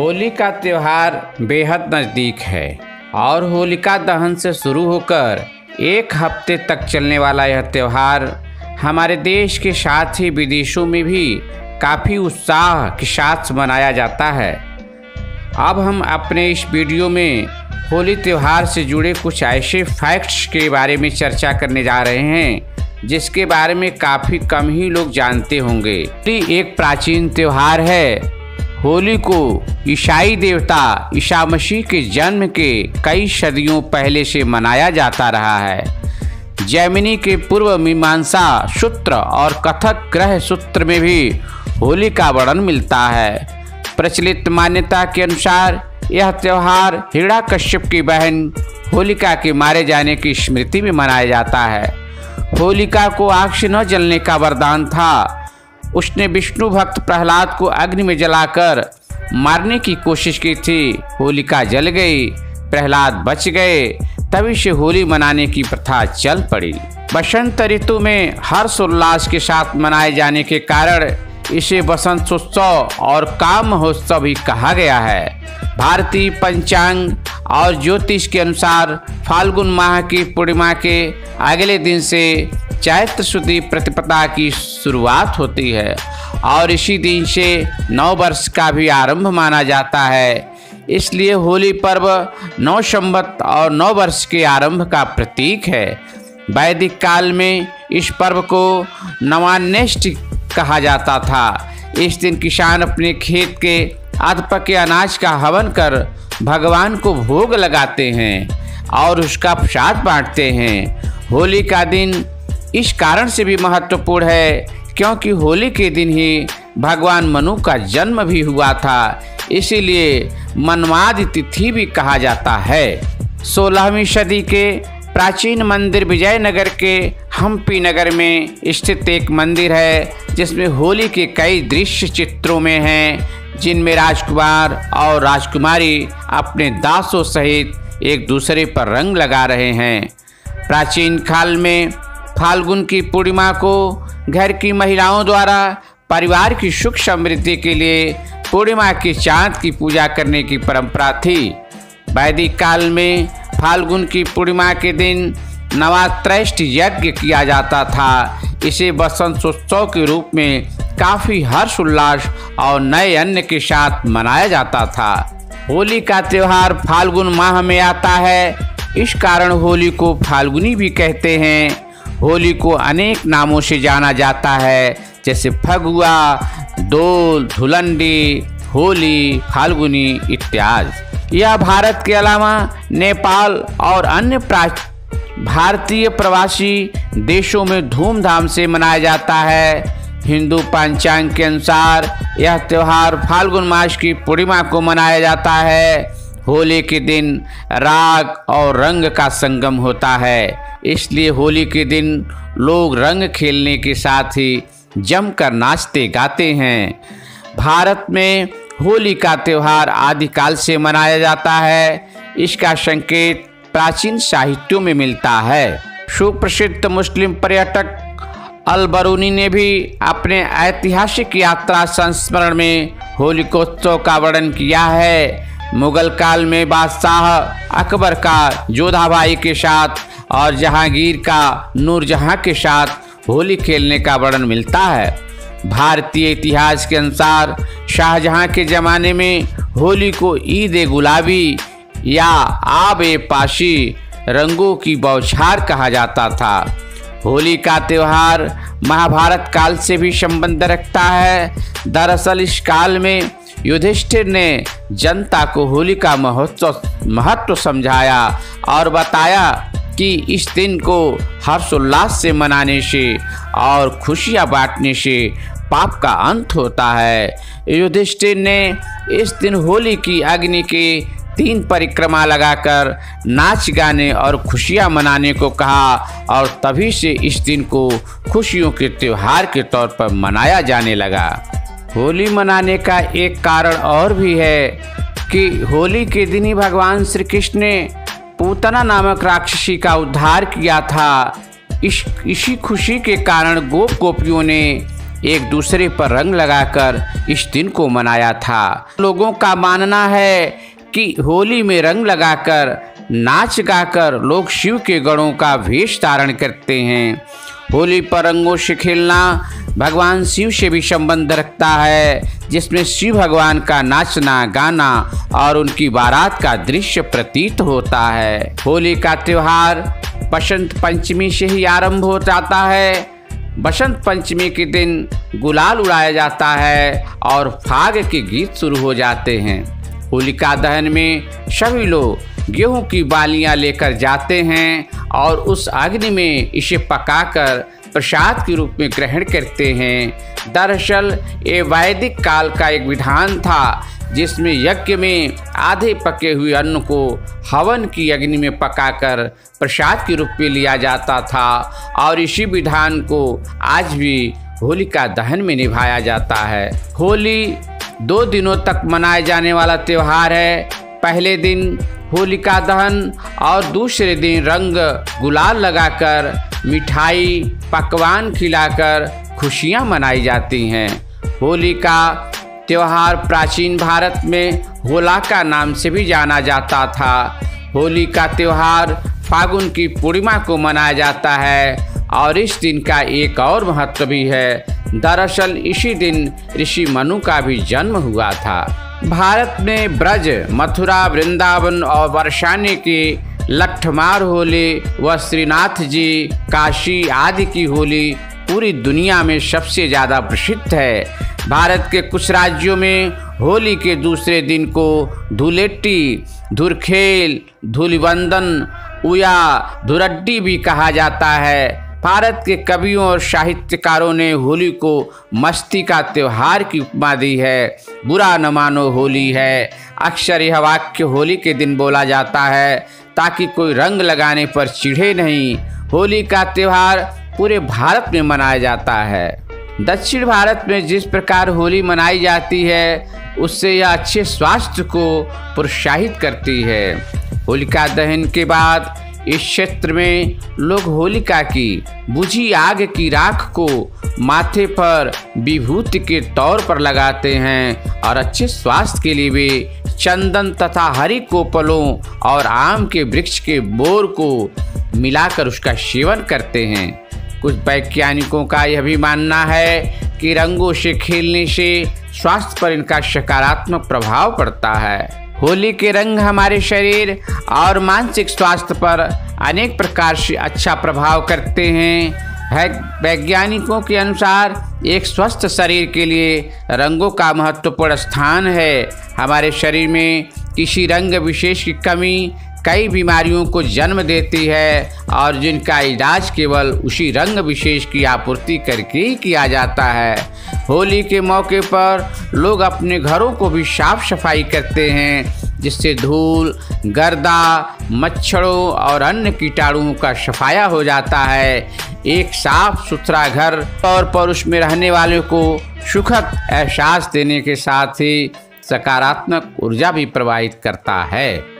होली का त्यौहार बेहद नज़दीक है और होलिका दहन से शुरू होकर एक हफ्ते तक चलने वाला यह त्यौहार हमारे देश के साथ ही विदेशों में भी काफ़ी उत्साह के साथ मनाया जाता है। अब हम अपने इस वीडियो में होली त्यौहार से जुड़े कुछ ऐसे फैक्ट्स के बारे में चर्चा करने जा रहे हैं जिसके बारे में काफ़ी कम ही लोग जानते होंगे। होली एक प्राचीन त्यौहार है। होली को ईसाई देवता ईसा मसीह के जन्म के कई सदियों पहले से मनाया जाता रहा है। जैमिनी के पूर्व मीमांसा सूत्र और कथक ग्रह सूत्र में भी होली का वर्णन मिलता है। प्रचलित मान्यता के अनुसार यह त्यौहार हिरण्याकश्यप की बहन होलिका के मारे जाने की स्मृति में मनाया जाता है। होलिका को आग से न जलने का वरदान था। उसने विष्णु भक्त प्रहलाद को अग्नि में जलाकर मारने की कोशिश की थी। होलिका जल गई, प्रहलाद बच गए। तभी से होली मनाने की प्रथा चल पड़ी। बसंत ऋतु में हर्षोल्लास के साथ मनाए जाने के कारण इसे बसंत उत्सव और काम महोत्सव भी कहा गया है। भारतीय पंचांग और ज्योतिष के अनुसार फाल्गुन माह की पूर्णिमा के अगले दिन से चैत्र शुद्ध प्रतिपदा की शुरुआत होती है और इसी दिन से नव वर्ष का भी आरंभ माना जाता है। इसलिए होली पर्व नव संवत और नव वर्ष के आरंभ का प्रतीक है। वैदिक काल में इस पर्व को नवान्नेष्टि कहा जाता था। इस दिन किसान अपने खेत के अधपके अनाज का हवन कर भगवान को भोग लगाते हैं और उसका प्रसाद बांटते हैं। होली का दिन इस कारण से भी महत्वपूर्ण है क्योंकि होली के दिन ही भगवान मनु का जन्म भी हुआ था। इसीलिए मनवादि तिथि भी कहा जाता है। 16वीं सदी के प्राचीन मंदिर विजयनगर के हम्पी नगर में स्थित एक मंदिर है जिसमें होली के कई दृश्य चित्रों में हैं, जिनमें राजकुमार और राजकुमारी अपने दासों सहित एक दूसरे पर रंग लगा रहे हैं। प्राचीन काल में फाल्गुन की पूर्णिमा को घर की महिलाओं द्वारा परिवार की सुख समृद्धि के लिए पूर्णिमा के चांद की पूजा करने की परंपरा थी। वैदिक काल में फाल्गुन की पूर्णिमा के दिन नवात्रैष्ट यज्ञ किया जाता था। इसे बसंत उत्सव के रूप में काफ़ी हर्ष उल्लास और नए अन्न के साथ मनाया जाता था। होली का त्यौहार फाल्गुन माह में आता है, इस कारण होली को फाल्गुनी भी कहते हैं। होली को अनेक नामों से जाना जाता है जैसे फगुआ, दोल, धुलंडी, होली, फाल्गुनी इत्यादि। यह भारत के अलावा नेपाल और अन्य भारतीय प्रवासी देशों में धूमधाम से मनाया जाता है। हिंदू पंचांग के अनुसार यह त्यौहार फाल्गुन मास की पूर्णिमा को मनाया जाता है। होली के दिन राग और रंग का संगम होता है, इसलिए होली के दिन लोग रंग खेलने के साथ ही जमकर नाचते गाते हैं। भारत में होली का त्यौहार आदिकाल से मनाया जाता है। इसका संकेत प्राचीन साहित्यों में मिलता है। सुप्रसिद्ध मुस्लिम पर्यटक अल-बरूनी ने भी अपने ऐतिहासिक यात्रा संस्मरण में होलिकोत्सव का वर्णन किया है। मुगल काल में बादशाह अकबर का जोधाबाई के साथ और जहांगीर का नूरजहां के साथ होली खेलने का वर्णन मिलता है। भारतीय इतिहास के अनुसार शाहजहां के ज़माने में होली को ईद गुलाबी या आब पाशी रंगों की बौछार कहा जाता था। होली का त्यौहार महाभारत काल से भी संबंध रखता है। दरअसल इस काल में युधिष्ठिर ने जनता को होली का महत्व समझाया और बताया कि इस दिन को हर्षोल्लास से मनाने से और खुशियां बांटने से पाप का अंत होता है। युधिष्ठिर ने इस दिन होली की अग्नि के 3 परिक्रमा लगाकर नाच गाने और खुशियां मनाने को कहा और तभी से इस दिन को खुशियों के त्यौहार के तौर पर मनाया जाने लगा। होली मनाने का एक कारण और भी है कि होली के दिन ही भगवान श्री कृष्ण ने पूतना नामक राक्षसी का उद्धार किया था। इसी खुशी के कारण गोप गोपियों ने एक दूसरे पर रंग लगाकर इस दिन को मनाया था। लोगों का मानना है कि होली में रंग लगाकर नाच गाकर लोग शिव के गणों का वेश धारण करते हैं। होली पर रंगों से खेलना भगवान शिव से भी संबंध रखता है, जिसमें शिव भगवान का नाचना गाना और उनकी बारात का दृश्य प्रतीत होता है। होली का त्योहार बसंत पंचमी से ही आरंभ हो जाता है। बसंत पंचमी के दिन गुलाल उड़ाया जाता है और फाग के गीत शुरू हो जाते हैं। होलिका दहन में सभी लोग गेहूं की बालियां लेकर जाते हैं और उस अग्नि में इसे पकाकर प्रसाद के रूप में ग्रहण करते हैं। दरअसल ये वैदिक काल का एक विधान था, जिसमें यज्ञ में आधे पके हुए अन्न को हवन की अग्नि में पकाकर प्रसाद के रूप में लिया जाता था और इसी विधान को आज भी होलिका दहन में निभाया जाता है। होली 2 दिनों तक मनाए जाने वाला त्योहार है। पहले दिन होलिका दहन और दूसरे दिन रंग गुलाल लगाकर मिठाई पकवान खिलाकर खुशियां मनाई जाती हैं। होली का त्योहार प्राचीन भारत में होलिका नाम से भी जाना जाता था। होली का त्योहार फागुन की पूर्णिमा को मनाया जाता है और इस दिन का एक और महत्व भी है। दरअसल इसी दिन ऋषि मनु का भी जन्म हुआ था। भारत में ब्रज, मथुरा, वृंदावन और बरसाने की लट्ठमार होली व श्रीनाथ जी, काशी आदि की होली पूरी दुनिया में सबसे ज़्यादा प्रसिद्ध है। भारत के कुछ राज्यों में होली के दूसरे दिन को धुलेट्टी, धुरखेल, धूलिवंदन उया धुरड्डी भी कहा जाता है। भारत के कवियों और साहित्यकारों ने होली को मस्ती का त्योहार की उपमा दी है। बुरा न मानो होली है। अक्सर यह वाक्य होली के दिन बोला जाता है ताकि कोई रंग लगाने पर चिढ़े नहीं। होली का त्योहार पूरे भारत में मनाया जाता है। दक्षिण भारत में जिस प्रकार होली मनाई जाती है, उससे यह अच्छे स्वास्थ्य को प्रोत्साहित करती है। होलिका दहन के बाद इस क्षेत्र में लोग होलिका की बुझी आग की राख को माथे पर विभूति के तौर पर लगाते हैं और अच्छे स्वास्थ्य के लिए वे चंदन तथा हरी कोपलों और आम के वृक्ष के बोर को मिलाकर उसका सेवन करते हैं। कुछ वैज्ञानिकों का यह भी मानना है कि रंगों से खेलने से स्वास्थ्य पर इनका सकारात्मक प्रभाव पड़ता है। होली के रंग हमारे शरीर और मानसिक स्वास्थ्य पर अनेक प्रकार से अच्छा प्रभाव करते हैं। वैज्ञानिकों के अनुसार एक स्वस्थ शरीर के लिए रंगों का महत्वपूर्ण स्थान है। हमारे शरीर में किसी रंग विशेष की कमी कई बीमारियों को जन्म देती है और जिनका इलाज केवल उसी रंग विशेष की आपूर्ति करके ही किया जाता है। होली के मौके पर लोग अपने घरों को भी साफ सफाई करते हैं, जिससे धूल, गर्दा, मच्छरों और अन्य कीटाणुओं का सफाया हो जाता है। एक साफ सुथरा घर तौर पर उसमें रहने वालों को सुखद एहसास देने के साथ ही सकारात्मक ऊर्जा भी प्रवाहित करता है।